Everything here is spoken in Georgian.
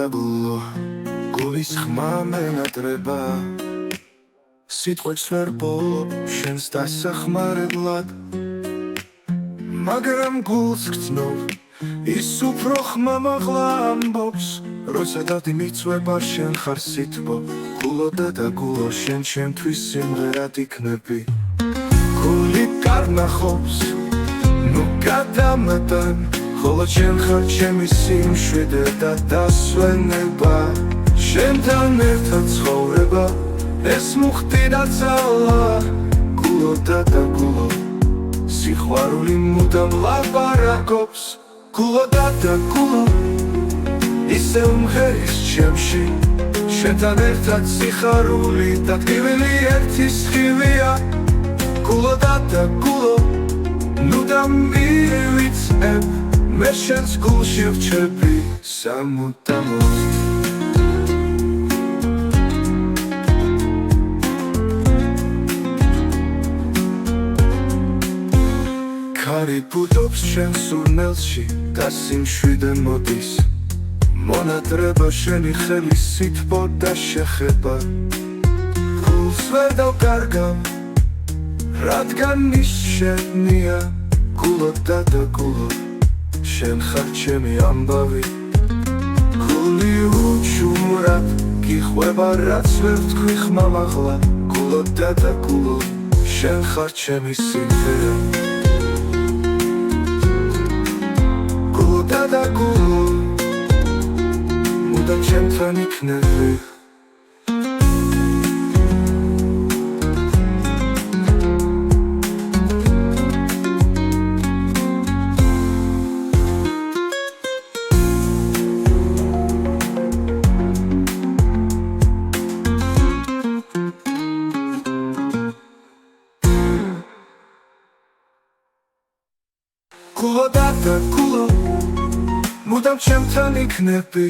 და გულო გულის ხმა მენატრება სიტყვებს ვერ ბოლობ შენს დასახმარებლად მაგრამ გულს გრძნობ ის უფრო ხმა მაღლა ამბობს როცა დადი მიწვება შენ ხარ სითბო გულო და გულო შენ ჩემთვის სიმღერად იქნები გული კარნახობს ნუ გადამეტან ხოლო შენ ხარ ჩემი სიმშვიდე და დასვენება შენთან ერთად ცხოვრება ეს მუხტი და ძალა გულო და გულო სიყვარული მუდამ ლაპარაკობს გულო და გულო ისე უმღერის ჩემში შენთან ერთად სიხარული და ტკივილი ერთი სხივია გულო და გულო ნუ დამივიწყებ მე შენს გულში ვჩები სამუდამოდ ქარი ბუდობს შენ სურნელში და სიმშვიდე მოდის მონატრება შენი ხელი სითბო და შეხება გულს ვერ დავკარგავ რადგან ის შენია გულო და გულო შენ ხარ ჩემი ამბავი გული უჩუმრად გიხვება რაც ვერ ვთქვი ხმა მაღლა გულო და გულო შენ ხარ ჩემი სიმღერა და გულო მუდამ ჩემთან იქნები გულო და გულო მუდამ ჩემთან იქნები